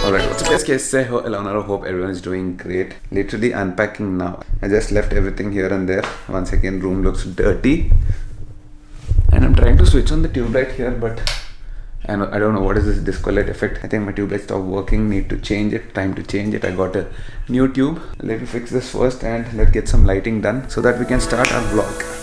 Alright, what's up guys? Say hello, hope everyone is doing great. Literally unpacking now. I just left everything here and there. Once again, room looks dirty. And I'm trying to switch on the tube light here, but I don't know what is this disco light effect. I think my tube light stopped working. Need to change it. Time to change it. I got a new tube. Let me fix this first and let's get some lighting done so that we can start our vlog.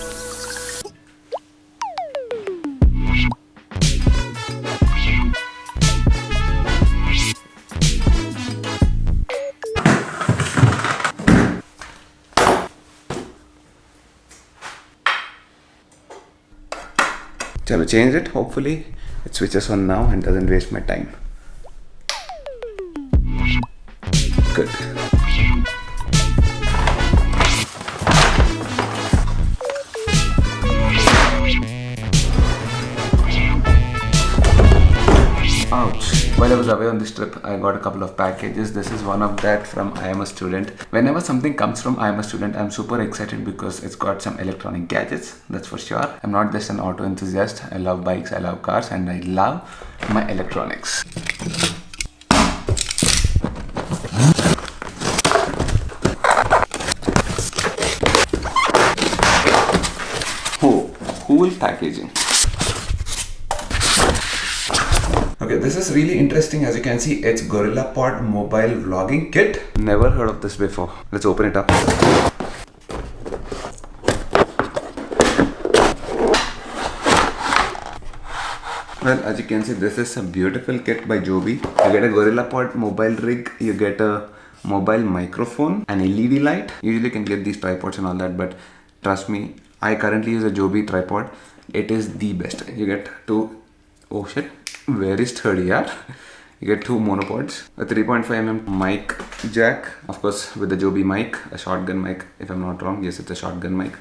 Chalo, change it. Hopefully it switches on now and doesn't waste my time. Good. Ouch. While I was away on this trip, I got a couple of packages. This is one of that from I Am a Student. Whenever something comes from I Am a Student, I'm super excited because it's got some electronic gadgets, that's for sure. I'm not just an auto enthusiast. I love bikes, I love cars, and I love my electronics. Oh, cool packaging. Okay, this is really interesting. As you can see, it's GorillaPod mobile vlogging kit. Never heard of this before. Let's open it up. Well, as you can see, this is a beautiful kit by Joby. You get a GorillaPod mobile rig, you get a mobile microphone, an LED light. Usually you can get these tripods and all that, but trust me, I currently use a Joby tripod. It is the best. You get two, oh shit, very sturdy, yeah. You get two monopods, a 3.5mm mic jack, of course with the Joby mic, a shotgun mic if I'm not wrong. Yes, it's a shotgun mic.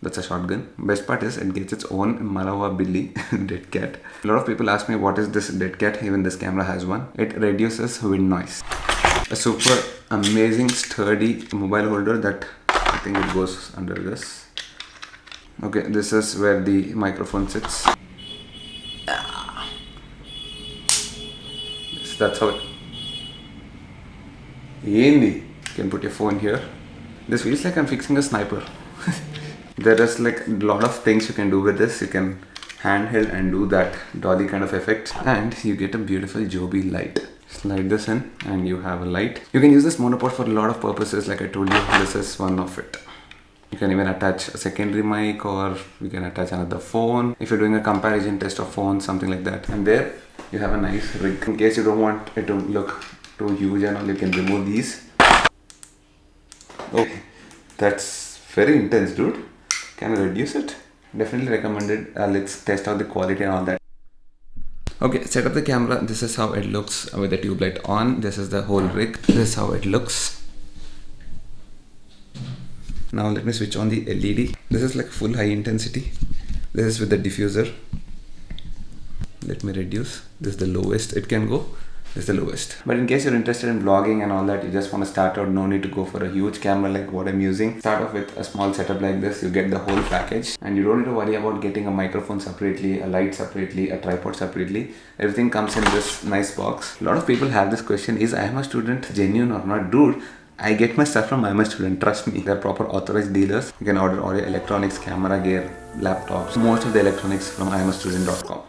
That's a shotgun. Best part is it gets its own Malawa Billy dead cat. A lot of people ask me what is this dead cat. Even this camera has one. It reduces wind noise. A super amazing sturdy mobile holder that I think it goes under this. Okay, this is where the microphone sits. That's how it. Yendi. You can put your phone here. This feels like I'm fixing a sniper. There is like a lot of things you can do with this. You can handheld and do that dolly kind of effect, and you get a beautiful Joby light. Slide this in and you have a light. You can use this monopod for a lot of purposes. Like I told you, this is one of it. You can even attach a secondary mic, or you can attach another phone if you're doing a comparison test of phones, something like that. And there you have a nice rig. In case you don't want it to look too huge and all, you can remove these. Okay, that's very intense, dude. Can I reduce it? Definitely recommended. Let's test out the quality and all that. Okay, set up the camera. This is how it looks with the tube light on. This is the whole rig. This is how it looks. Now let me switch on the LED. This is like full high intensity. This is with the diffuser. Let me reduce. This is the lowest it can go. This is the lowest. But in case you're interested in vlogging and all that, you just want to start out, no need to go for a huge camera like what I'm using. Start off with a small setup like this. You get the whole package and you don't need to worry about getting a microphone separately, a light separately, a tripod separately. Everything comes in this nice box. A lot of people have this question, is I Am a Student genuine or not? Dude, I get my stuff from I Am a Student, trust me. They're proper authorized dealers. You can order all your electronics, camera gear, laptops, most of the electronics from iamastudent.com.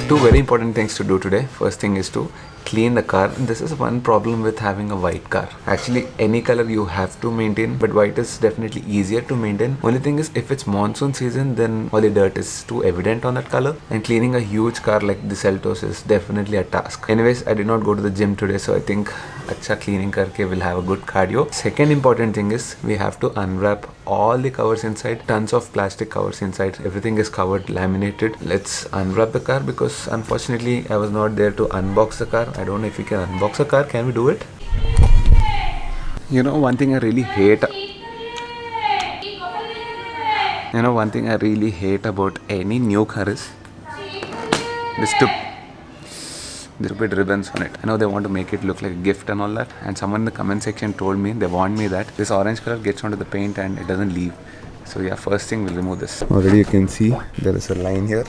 Two very important things to do today. First thing is to clean the car. This is one problem with having a white car. Actually, any color you have to maintain, but white is definitely easier to maintain. Only thing is, if it's monsoon season, then all the dirt is too evident on that color. And cleaning a huge car like the Seltos is definitely a task. Anyways, I did not go to the gym today, so I think acha cleaning karke will have a good cardio. Second important thing is, we have to unwrap all the covers inside. Tons of plastic covers inside. Everything is covered, laminated. Let's unwrap the car because unfortunately I was not there to unbox the car. I don't know if we can unbox a car. Can we do it? You know, one thing I really hate about any new car is this the stupid ribbons on it. I know they want to make it look like a gift and all that, and someone in the comment section told me, they warned me that this orange color gets onto the paint and it doesn't leave. So yeah, first thing we'll remove this. Already you can see there is a line here.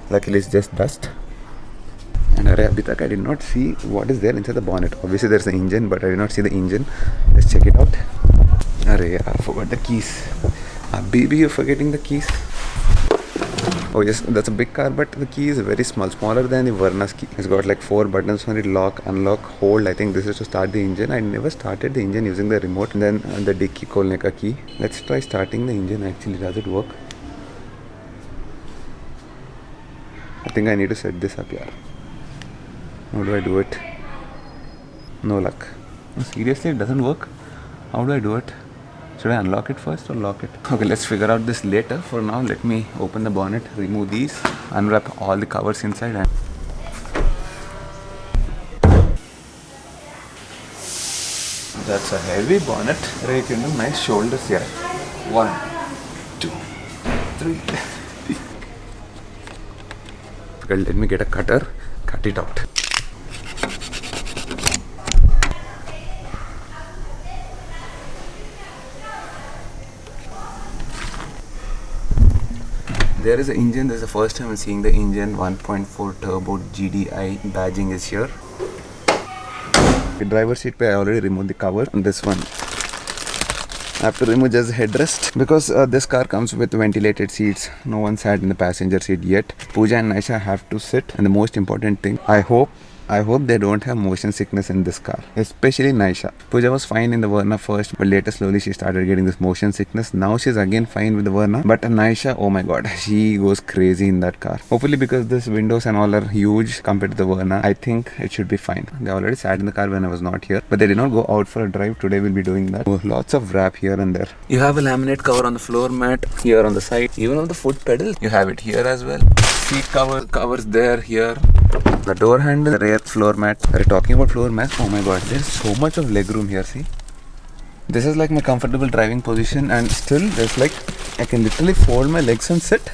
Luckily it's just dust. And abhi tak I did not see what is there inside the bonnet. Obviously there's an engine, but I did not see the engine. Let's check it out. I forgot the keys. Baby, you're forgetting the keys. Oh yes, that's a big car, but the key is very small, smaller than the Verna's key. It's got like 4 buttons on it: lock, unlock, hold. I think this is to start the engine. I never started the engine using the remote. And then the dicky kolne ka key. Let's try starting the engine actually. Does it work? I think I need to set this up here. How do I do it? No luck. Seriously, it doesn't work? How do I do it? Should I unlock it first or lock it? Okay, let's figure out this later. For now, let me open the bonnet, remove these, unwrap all the covers inside, and that's a heavy bonnet. Right, you know, nice shoulders here. 1, 2, 3. Okay, let me get a cutter, cut it out. There is an engine. This is the first time I'm seeing the engine. 1.4 turbo GDI badging is here. The driver's seat, I already removed the cover on this one. I have to remove just the headrest because this car comes with ventilated seats. No one sat in the passenger seat yet. Pooja and Naisha have to sit, and the most important thing, I hope they don't have motion sickness in this car, especially Naisha. Pooja was fine in the Verna first, but later slowly she started getting this motion sickness. Now she's again fine with the Verna, but Naisha, oh my god, she goes crazy in that car. Hopefully, because this windows and all are huge compared to the Verna, I think it should be fine. They already sat in the car when I was not here, but they did not go out for a drive. Today we'll be doing that. Oh, lots of wrap here and there. You have a laminate cover on the floor mat, here on the side, even on the foot pedal. You have it here as well. Seat covers there, here. The door handle, the rear floor mat. Are you talking about floor mat? Oh my god, there's so much of leg room here, see? This is like my comfortable driving position, and still there's like, I can literally fold my legs and sit.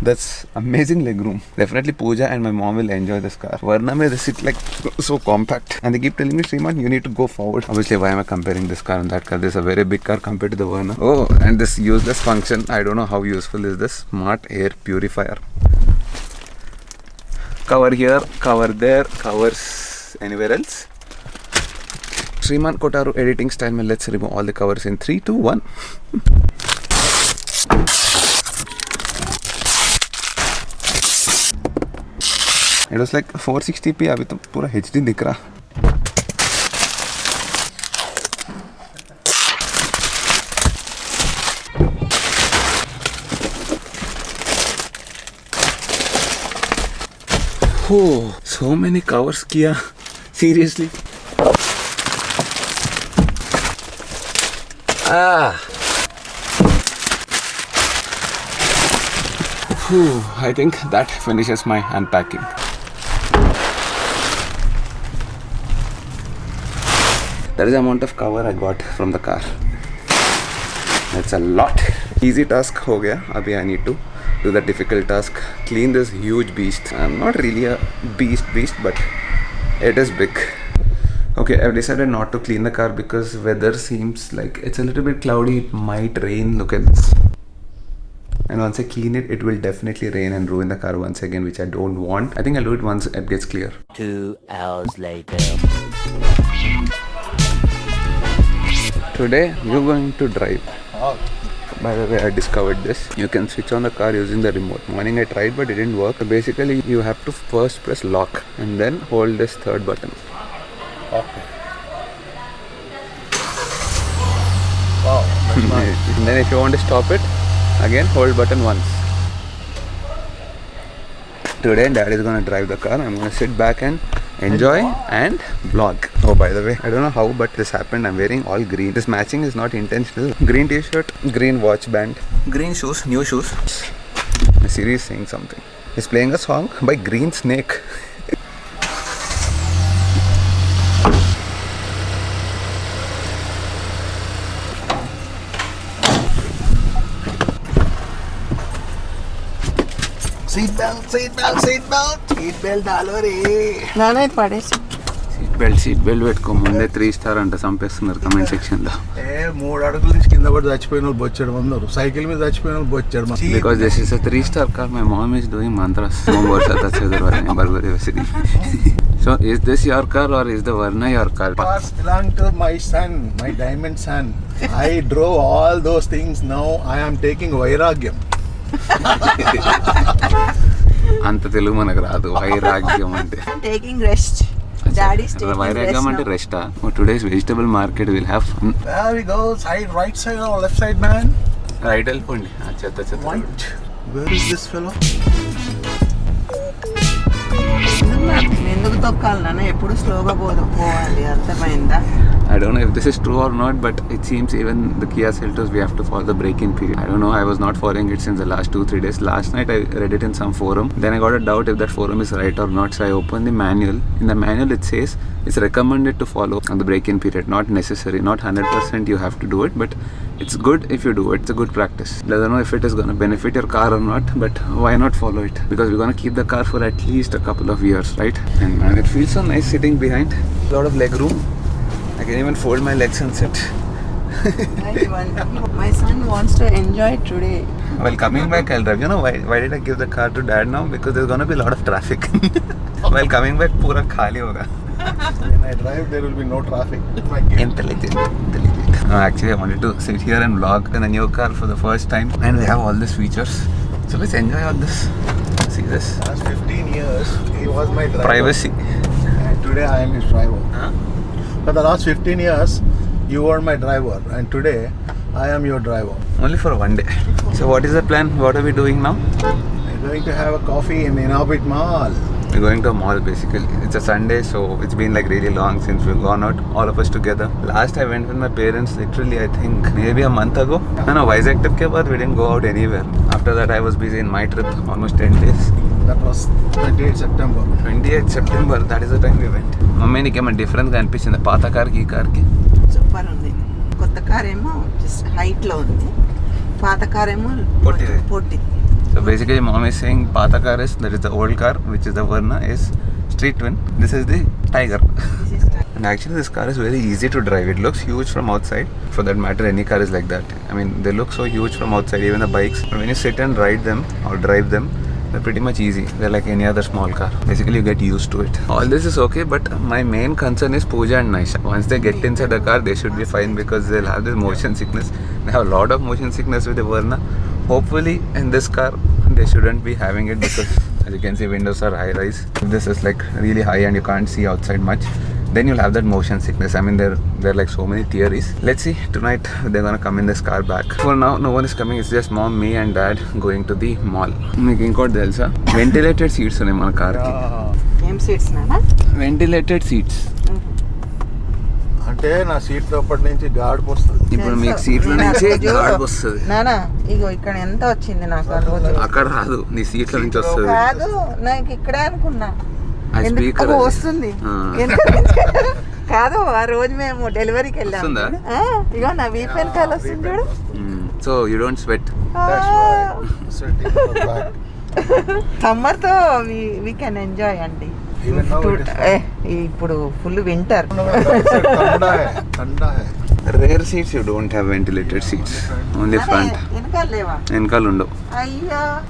That's amazing leg room. Definitely Pooja and my mom will enjoy this car. Verna mein they sit like so compact. And they keep telling me, Sriman, you need to go forward. Obviously, why am I comparing this car and that car? This is a very big car compared to the Verna. Oh, and this useless function, I don't know how useful is this. Smart air purifier. Cover here, cover there, covers anywhere else. Sriman Kotaru editing style, let's remove all the covers in 3, 2, 1. It was like 460p, अभी तो पूरा HD दिख रहा. Oh, so many covers किया. Seriously. I think that finishes my unpacking. That is the amount of cover I got from the car. That's a lot. Easy task ho gaya. Abhi I need to do the difficult task. Clean this huge beast. I'm not really a beast, but it is big. Okay, I've decided not to clean the car because weather seems like it's a little bit cloudy. It might rain. Look at this. And once I clean it, it will definitely rain and ruin the car once again, which I don't want. I think I'll do it once it gets clear. 2 hours later. Today, you're going to drive. By the way, I discovered this. You can switch on the car using the remote. Morning I tried, but it didn't work. So basically, you have to first press lock and then hold this third button. Okay. Wow, that's nice. And then if you want to stop it, again hold button once. Today Dad is going to drive the car. I'm going to sit back and enjoy and vlog. Oh, by the way, I don't know how, but this happened. I'm wearing all green. This matching is not intentional. Green t-shirt, green watch band, green shoes, new shoes. My Siri is saying something. He's playing a song by Green Snake. Seat seat belt डालो रे నాన్న ఇది పడేసి seat belt పెట్టుకో ముందే 3 star అంట చంపేస్తున్నారు comment section లో. 3 అడుగుల నుంచి కింద పడి చచ్చిపోయిన వాళ్ళు బొచ్చాడు మందరు, సైకిల్ మీద చచ్చిపోయిన వాళ్ళు బొచ్చాడు మంది. Because this is a 3-star car, my mom is doing mantras. So is this your car or is the Verna your car? Cars belong to my son, my diamond son. I drove all those things. Now I am taking vairagyam. అంత తెలుగు మనకు రాదు. వైరాగ్యం అంటే taking rest daddy వైరాగ్యం అంటే రెస్టా. Today's vegetable market will have fun. There we go. Side, right side or left side, man? Right వెళ్ళిపోండి. చెత్త చెత్త. Right. Where is this fellow? ఎందుకు తొక్కాలి నాన్న, ఎప్పుడు స్లోగా పోవాలి, అర్థమైందా? I don't know if this is true or not, but it seems even the Kia Seltos we have to follow the break-in period. I don't know, I was not following it since the last 2-3 days. Last night I read it in some forum. Then I got a doubt if that forum is right or not. So I opened the manual. In the manual it says it's recommended to follow on the break-in period. Not necessary, not 100% you have to do it, but it's good if you do it. It's a good practice. I don't know if it is going to benefit your car or not, but why not follow it? Because we're going to keep the car for at least a couple of years, right? And man, it feels so nice sitting behind. A lot of leg room. I can even fold my legs and sit. My son wants to enjoy today. While coming back, I'll drive. You know why did I give the car to dad now? Because there's going to be a lot of traffic. While coming back, pura khali hoga. When I drive, there will be no traffic. Intelligent. No, actually, I wanted to sit here and vlog in a new car for the first time, and we have all these features. So let's enjoy all this. See this? Last 15 years, he was my driver. Privacy. And today I am his driver. Huh? For the last 15 years, you were my driver, and today I am your driver. Only for one day. So what is the plan? What are we doing now? We're going to have a coffee in Inhabit Mall. We're going to a mall basically. It's a Sunday, so it's been like really long since we've gone out, all of us together. Last I went with my parents literally I think maybe a month ago. No, Vizag trip ke baad we didn't go out anywhere. After that I was busy in my trip, almost 10 days. That was 28 September. 28th September, that is the time we went. Mummy నీకేమైనా డిఫరెన్స్గా అనిపించింది పాత కార్కి ఈ కార్కి? Super ఉంది. కొత్త car ఏమో just హైట్లో ఉంది, పాత కార్ ఏమో పొట్టి. So basically mom is saying Pata car is, that is the old car, which is the Verna, is street twin. This is the Tiger. And actually this car is very easy to drive. It looks huge from outside. For that matter, any car is like that. I mean, they look so huge from outside, even the bikes. But when you sit and ride them or drive them, they're pretty much easy. They're like any other small car. Basically you get used to it. All this is okay, but my main concern is Pooja and Naisha. Once they get inside the car, they should be fine because they'll have this motion sickness. They have a lot of motion sickness with the Verna. Hopefully in this car they shouldn't be having it because as you can see windows are high rise. If this is like really high and you can't see outside much, then you'll have that motion sickness. I mean there are like so many theories. Let's see tonight they're gonna come in this car back. For now no one is coming. It's just mom, me and dad going to the mall. Meeku inkoti telusa, ventilated seats unnai mana car ki. ఏం seats నాన్న? Ventilated seats. అంటే నా seat లోపటి నుంచి గాడుపు వస్తుంది. ఇప్పుడు మీకు సీట్లో నుంచి గాడుపు వస్తుంది. నానా ఇగో ఇక్కడ ఎంత వచ్చింది నాకు ఆ రోజు. అక్కడ రాదు, నీ సీట్లో నుంచి వస్తుంది. కాదు, నాకు ఇక్కడే అనుకున్నా. స్పీకర్ వస్తుంది కాదు. ఆ రోజు మేము డెలివరీకి వెళ్ళాము. ఇగో నా వీప్ వెనకాల వస్తుంది చూడు. So you don't sweat. Summer తో వి కెన్ ఎంజాయ్ అండి. ఇప్పుడు full winter. Rare seats you don't have ventilated seats, only front. వెనకాల ఉండవు.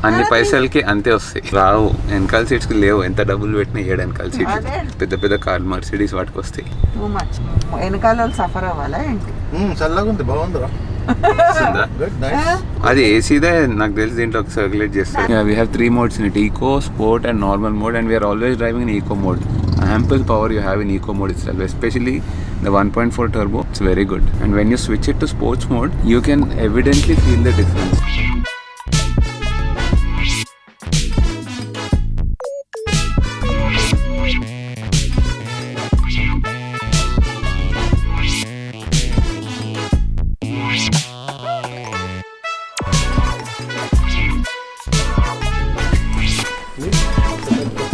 అన్ని పైసలకి అంతే వస్తాయి, రావు. వెనకాల సీట్స్ కి లేవు. ఎంత డబ్బులు పెట్టినా ఏడు వెనకాల సీట్స్. పెద్ద పెద్ద కార్ మర్సిడీస్ వాటికి వస్తాయి. వెనకాల సఫర్ అవ్వాలా ఏంటి? చల్లగా ఉంది, బాగుందిరా. అది ఏసీదే నాకు తెలిసి దీంట్లో సర్క్యులేట్ చేస్తారు. We have 3 modes in it: eco, sport and normal mode, and we are always driving in eco mode. Ample power you have in eco mode itself, especially the 1.4 turbo. It's very good. And when you switch it to sports mode, you can evidently feel the difference.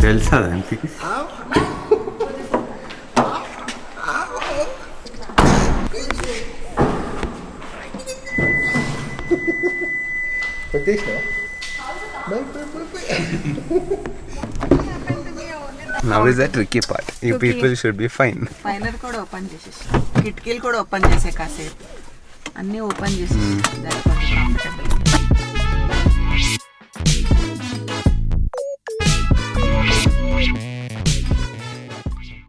తెలుసా దానికి? Now is the tricky part. You people should be fine. Final కూడా open చేసేసి కిటికీలు కూడా open చేసే కాసేపు అన్నీ open చేసేసి దాని కొంచెం కంఫర్టబుల్